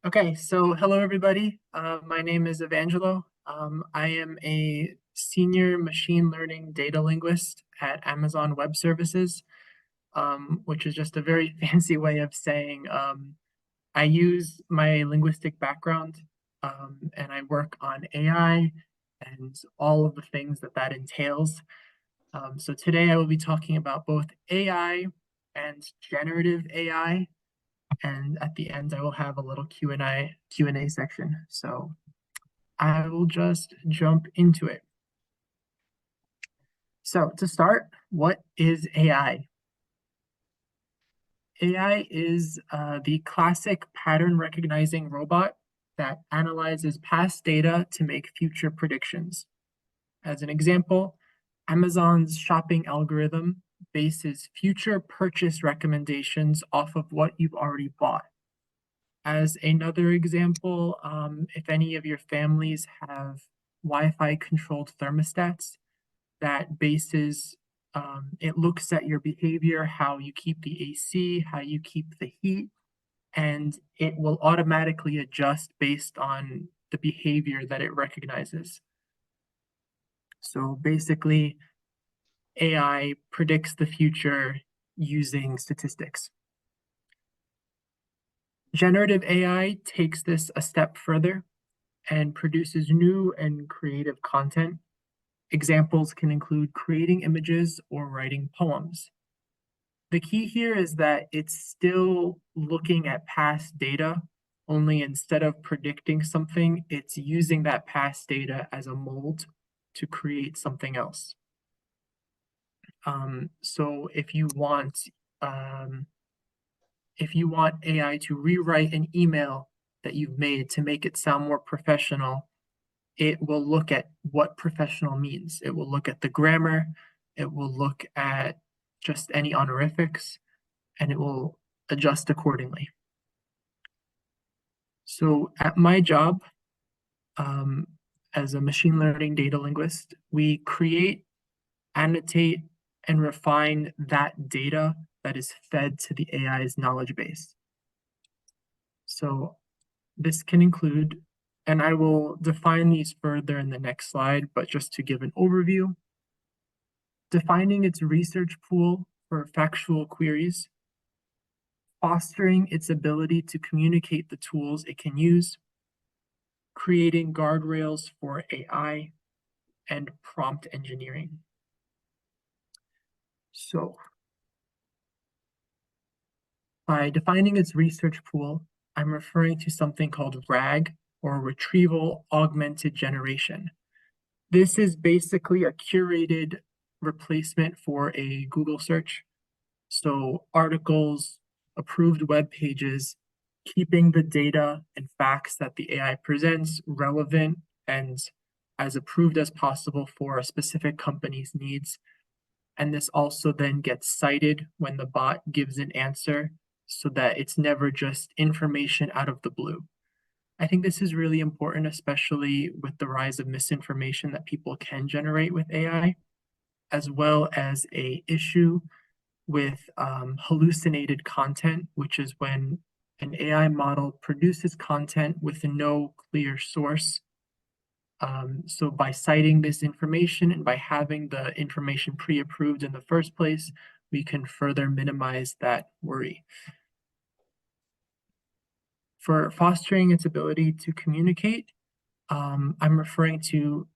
Okay, so hello everybody. My name is Evangelo. I am a senior machine learning data linguist at Amazon Web Services, which is just a very fancy way of saying I use my linguistic background and I work on AI and all of the things that entails. So today I will be talking about both AI and generative AI, and at the end I will have a little Q&A section. So I will just jump into it. So to start, what is AI? AI is the classic pattern recognizing robot that analyzes past data to make future predictions. As an example, Amazon's shopping algorithm bases future purchase recommendations off of what you've already bought. As another example, if any of your families have Wi-Fi controlled thermostats, that bases, it looks at your behavior, how you keep the AC, how you keep the heat, and it will automatically adjust based on the behavior that it recognizes. So basically, AI predicts the future using statistics. Generative AI takes this a step further and produces new and creative content. Examples can include creating images or writing poems. The key here is that it's still looking at past data, only instead of predicting something, it's using that past data as a mold to create something else. So if you want AI to rewrite an email that you've made to make it sound more professional, it will look at what professional means. It will look at the grammar, it will look at just any honorifics, and it will adjust accordingly. So at my job, as a machine learning data linguist, we create, annotate, and refine that data that is fed to the AI's knowledge base. So this can include, and I will define these further in the next slide, but just to give an overview, defining its research pool for factual queries, fostering its ability to communicate the tools it can use, creating guardrails for AI, and prompt engineering. So, by defining its research pool, I'm referring to something called RAG, or Retrieval Augmented Generation. This is basically a curated replacement for a Google search. So articles, approved web pages, keeping the data and facts that the AI presents relevant and as approved as possible for a specific company's needs. And this also then gets cited when the bot gives an answer so that it's never just information out of the blue. I think this is really important, especially with the rise of misinformation that people can generate with AI, as well as a issue with hallucinated content, which is when an AI model produces content with no clear source. So by citing this information and by having the information pre-approved in the first place, we can further minimize that worry. For fostering its ability to communicate, I'm referring to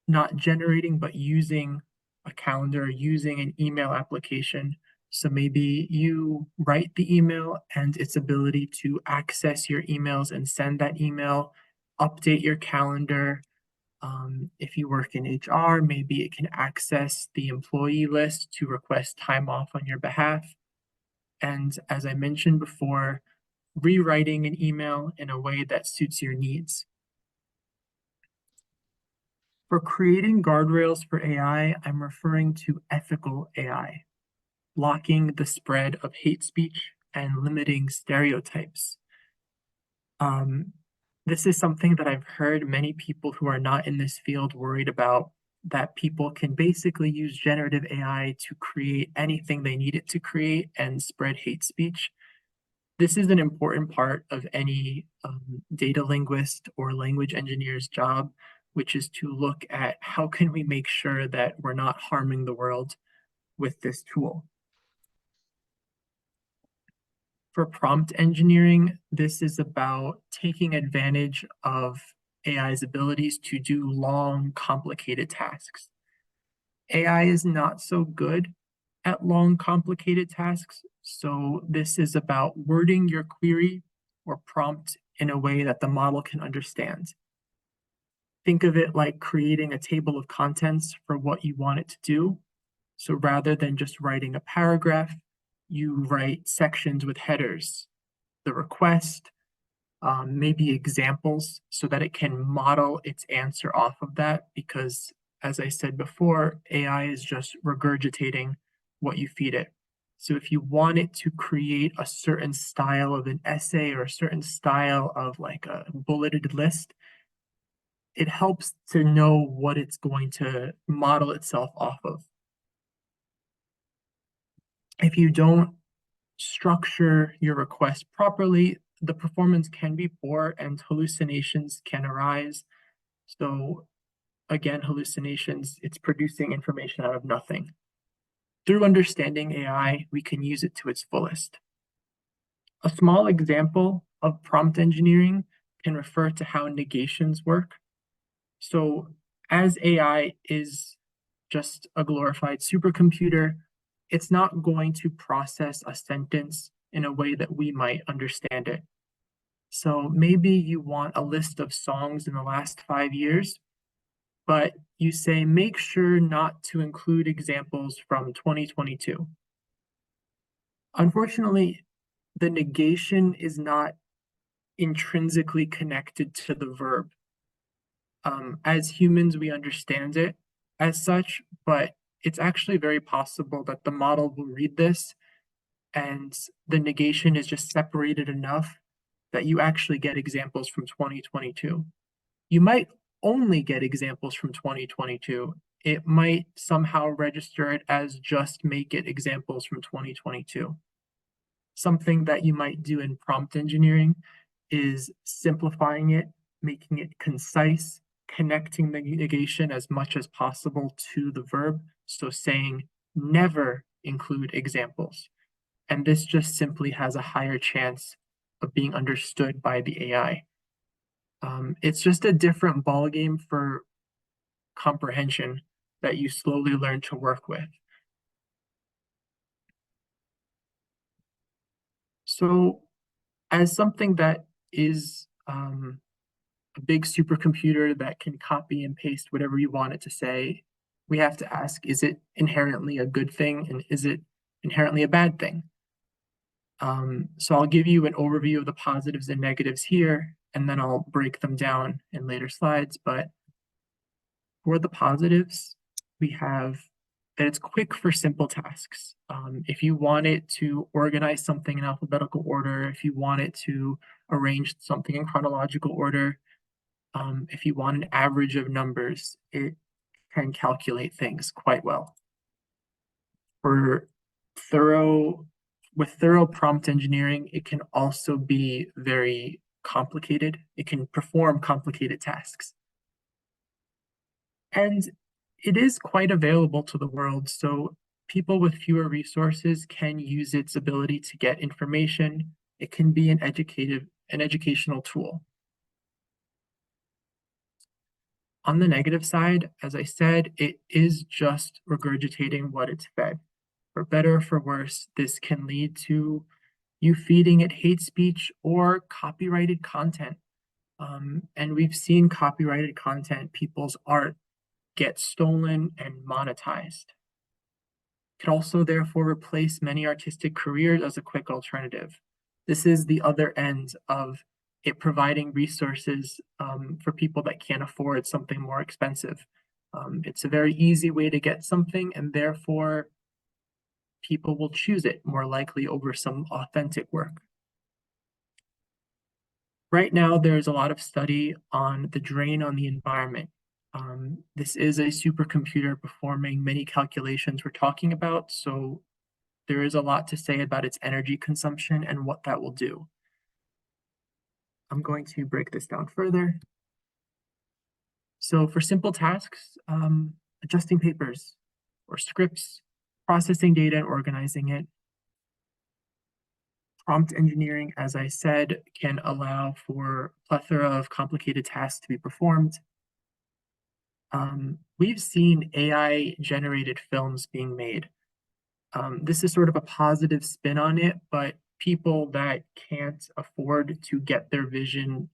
not generating, but using a calendar, using an email application. So maybe you write the email and its ability to access your emails and send that email, update your calendar. If you work in HR, maybe it can access the employee list to request time off on your behalf. And as I mentioned before, rewriting an email in a way that suits your needs. For creating guardrails for AI, I'm referring to ethical AI, blocking the spread of hate speech and limiting stereotypes. This is something that I've heard many people who are not in this field worried about, that people can basically use generative AI to create anything they need it to create and spread hate speech. This is an important part of any data linguist or language engineer's job, which is to look at how can we make sure that we're not harming the world with this tool. For prompt engineering, this is about taking advantage of AI's abilities to do long, complicated tasks. AI is not so good at long, complicated tasks, so this is about wording your query or prompt in a way that the model can understand. Think of it like creating a table of contents for what you want it to do. So rather than just writing a paragraph, you write sections with headers, the request, maybe examples so that it can model its answer off of that. Because as I said before, AI is just regurgitating what you feed it. So if you want it to create a certain style of an essay or a certain style of like a bulleted list, it helps to know what it's going to model itself off of. If you don't structure your request properly, the performance can be poor and hallucinations can arise. So again, hallucinations, it's producing information out of nothing. Through understanding AI, we can use it to its fullest. A small example of prompt engineering can refer to how negations work. So as AI is just a glorified supercomputer, it's not going to process a sentence in a way that we might understand it. So maybe you want a list of songs in the last 5 years, but you say, make sure not to include examples from 2022. Unfortunately, the negation is not intrinsically connected to the verb. As humans, we understand it as such, but it's actually very possible that the model will read this and the negation is just separated enough that you actually get examples from 2022. You might only get examples from 2022. It might somehow register it as just make it examples from 2022. Something that you might do in prompt engineering is simplifying it, making it concise, connecting the negation as much as possible to the verb. So saying never include examples. And this just simply has a higher chance of being understood by the AI. It's just a different ballgame for comprehension that you slowly learn to work with. So as something that is a big supercomputer that can copy and paste whatever you want it to say, we have to ask, is it inherently a good thing and is it inherently a bad thing? So I'll give you an overview of the positives and negatives here, and then I'll break them down in later slides. But for the positives, we have that it's quick for simple tasks. If you want it to organize something in alphabetical order, if you want it to arrange something in chronological order, if you want an average of numbers, it can calculate things quite well. For with thorough prompt engineering, it can also be very complicated. It can perform complicated tasks. And it is quite available to the world, so people with fewer resources can use its ability to get information. It can be an educational tool. On the negative side, as I said, it is just regurgitating what it's fed. For better or for worse, this can lead to you feeding it hate speech or copyrighted content. And we've seen copyrighted content, people's art, get stolen and monetized. It could also therefore replace many artistic careers as a quick alternative. This is the other end of it providing resources for people that can't afford something more expensive. It's a very easy way to get something, and therefore people will choose it more likely over some authentic work. Right now, there's a lot of study on the drain on the environment. This is a supercomputer performing many calculations we're talking about, so there is a lot to say about its energy consumption and what that will do. I'm going to break this down further. So for simple tasks, adjusting papers or scripts, processing data and organizing it. Prompt engineering, as I said, can allow for a plethora of complicated tasks to be performed. We've seen AI-generated films being made. This is sort of a positive spin on it, but people that can't afford to get their vision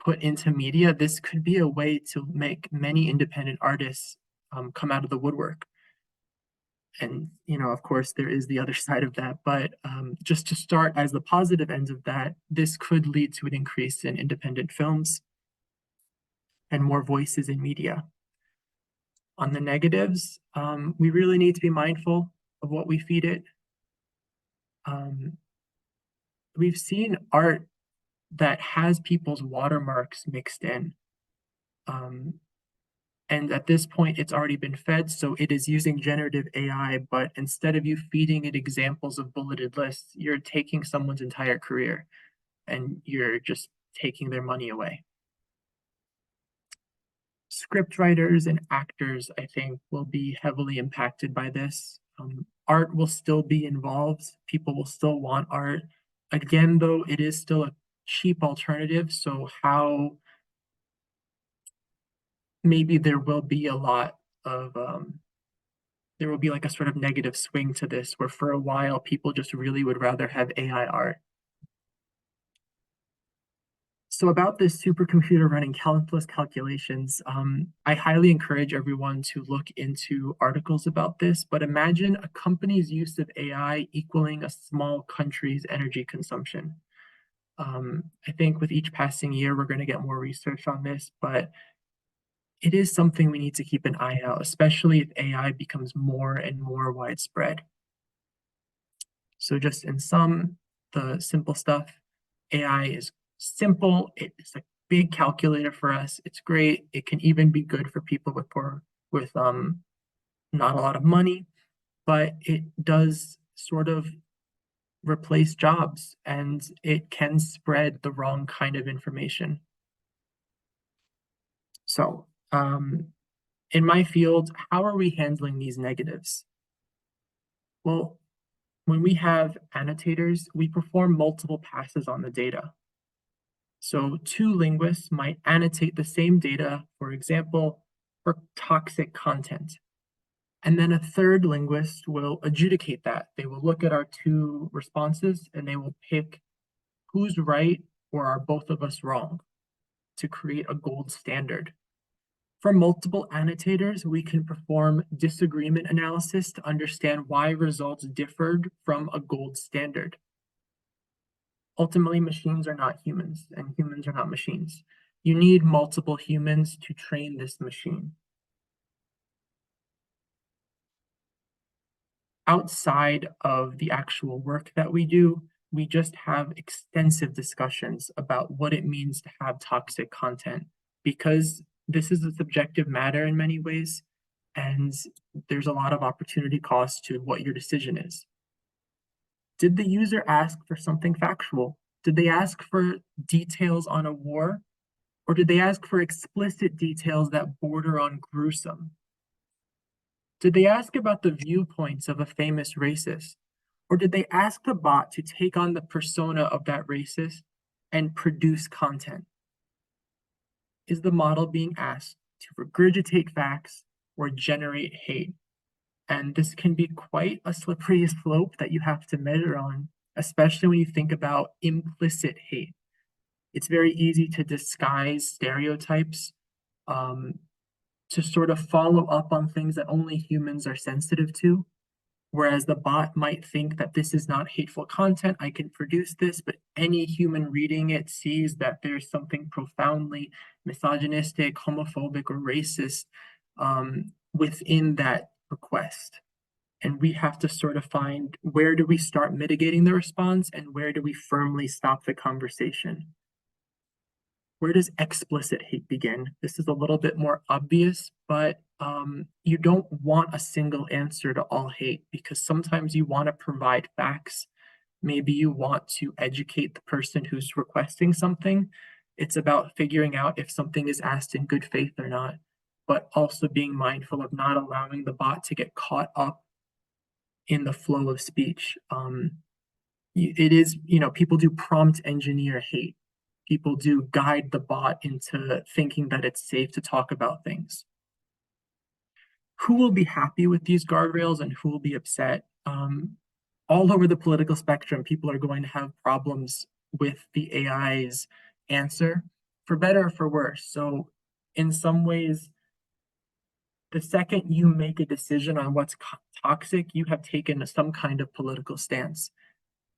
put into media, this could be a way to make many independent artists come out of the woodwork. And, of course, there is the other side of that, but just to start as the positive ends of that, this could lead to an increase in independent films and more voices in media. On the negatives, we really need to be mindful of what we feed it. We've seen art that has people's watermarks mixed in. And at this point, it's already been fed, so it is using generative AI, but instead of you feeding it examples of bulleted lists, you're taking someone's entire career and you're just taking their money away. Script writers and actors, I think, will be heavily impacted by this. Art will still be involved. People will still want art. Again, though, it is still a cheap alternative, so how maybe there will be a lot of there will be like a sort of negative swing to this where for a while people just really would rather have AI art. So about this supercomputer running calculus calculations, I highly encourage everyone to look into articles about this, but imagine a company's use of AI equaling a small country's energy consumption. I think with each passing year, we're going to get more research on this, but it is something we need to keep an eye out, especially if AI becomes more and more widespread. So just in sum, the simple stuff, AI is simple. It's a big calculator for us. It's great. It can even be good for people with not a lot of money, but it does sort of replace jobs and it can spread the wrong kind of information. So in my field, how are we handling these negatives? Well, when we have annotators, we perform multiple passes on the data. So two linguists might annotate the same data, for example, for toxic content. And then a third linguist will adjudicate that. They will look at our two responses and they will pick who's right or are both of us wrong to create a gold standard. For multiple annotators, we can perform disagreement analysis to understand why results differed from a gold standard. Ultimately, machines are not humans, and humans are not machines. You need multiple humans to train this machine. Outside of the actual work that we do, we just have extensive discussions about what it means to have toxic content, because this is a subjective matter in many ways, and there's a lot of opportunity cost to what your decision is. Did the user ask for something factual? Did they ask for details on a war? Or did they ask for explicit details that border on gruesome? Did they ask about the viewpoints of a famous racist? Or did they ask the bot to take on the persona of that racist and produce content? Is the model being asked to regurgitate facts or generate hate? And this can be quite a slippery slope that you have to measure on, especially when you think about implicit hate. It's very easy to disguise stereotypes, to sort of follow up on things that only humans are sensitive to, whereas the bot might think that this is not hateful content, I can produce this, but any human reading it sees that there's something profoundly misogynistic, homophobic, or racist within that request. And we have to sort of find where do we start mitigating the response and where do we firmly stop the conversation. where does explicit hate begin? This is a little bit more obvious, but you don't want a single answer to all hate, because sometimes you want to provide facts. Maybe you want to educate the person who's requesting something. It's about figuring out if something is asked in good faith or not, but also being mindful of not allowing the bot to get caught up in the flow of speech. It is, people do prompt engineer hate. People do guide the bot into thinking that it's safe to talk about things. Who will be happy with these guardrails and who will be upset? All over the political spectrum, people are going to have problems with the AI's answer, for better or for worse. So in some ways, the second you make a decision on what's toxic, you have taken some kind of political stance.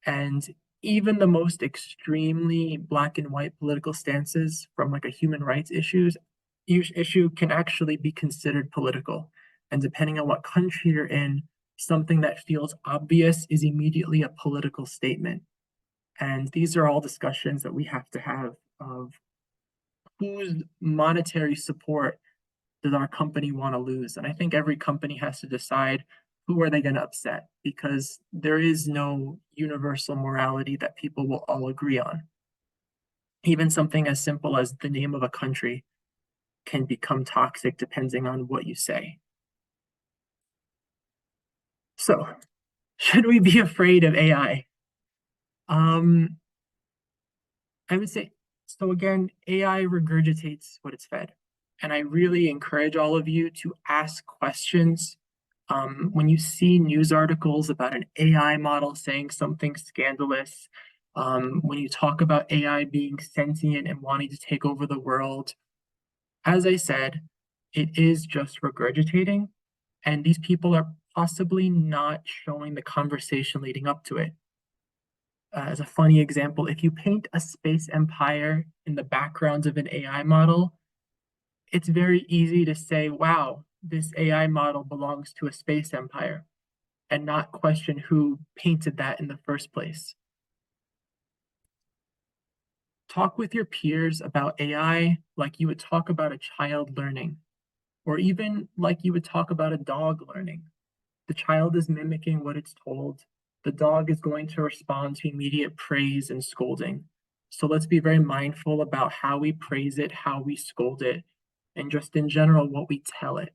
And even the most extremely black and white political stances from like a human rights issue can actually be considered political. And depending on what country you're in, something that feels obvious is immediately a political statement. And these are all discussions that we have to have of whose monetary support does our company want to lose? And I think every company has to decide who are they going to upset, because there is no universal morality that people will all agree on. Even something as simple as the name of a country can become toxic depending on what you say. So, should we be afraid of AI? I would say, so again, AI regurgitates what it's fed. And I really encourage all of you to ask questions. When you see news articles about an AI model saying something scandalous, when you talk about AI being sentient and wanting to take over the world, as I said, it is just regurgitating, and these people are possibly not showing the conversation leading up to it. As a funny example, if you paint a space empire in the background of an AI model, it's very easy to say, wow, this AI model belongs to a space empire, and not question who painted that in the first place. Talk with your peers about AI like you would talk about a child learning, or even like you would talk about a dog learning. The child is mimicking what it's told. The dog is going to respond to immediate praise and scolding. So let's be very mindful about how we praise it, how we scold it, and just in general, what we tell it.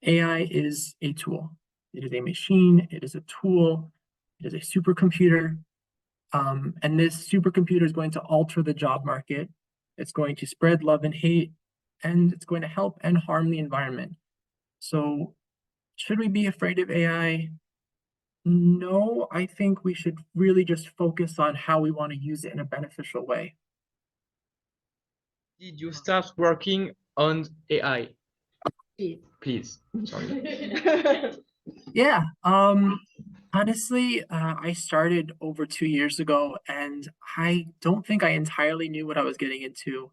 AI is a tool. It is a machine, it is a tool, it is a supercomputer. And this supercomputer is going to alter the job market. It's going to spread love and hate, and it's going to help and harm the environment. So should we be afraid of AI? No, I think we should really just focus on how we want to use it in a beneficial way. Did you start working on AI? Please. Sorry. Yeah, honestly, I started over 2 years ago, and I don't think I entirely knew what I was getting into.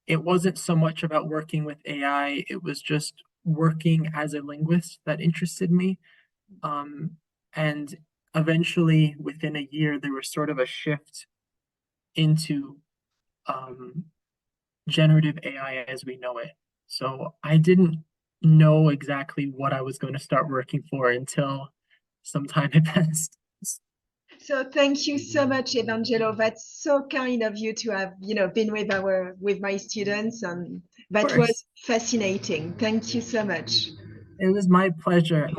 It wasn't so much about working with AI, it was just working as a linguist that interested me. And eventually, within a year, there was sort of a shift into generative AI as we know it. So I didn't know exactly what I was going to start working for until some time had passed. So thank you so much, Evangelo. That's so kind of you to have, been with my students, and that was fascinating. Thank you so much. It was my pleasure.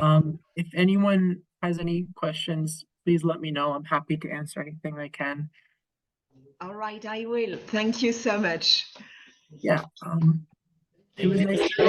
If anyone has any questions, please let me know. I'm happy to answer anything I can. All right, I will. Thank you so much. Yeah. It was nice to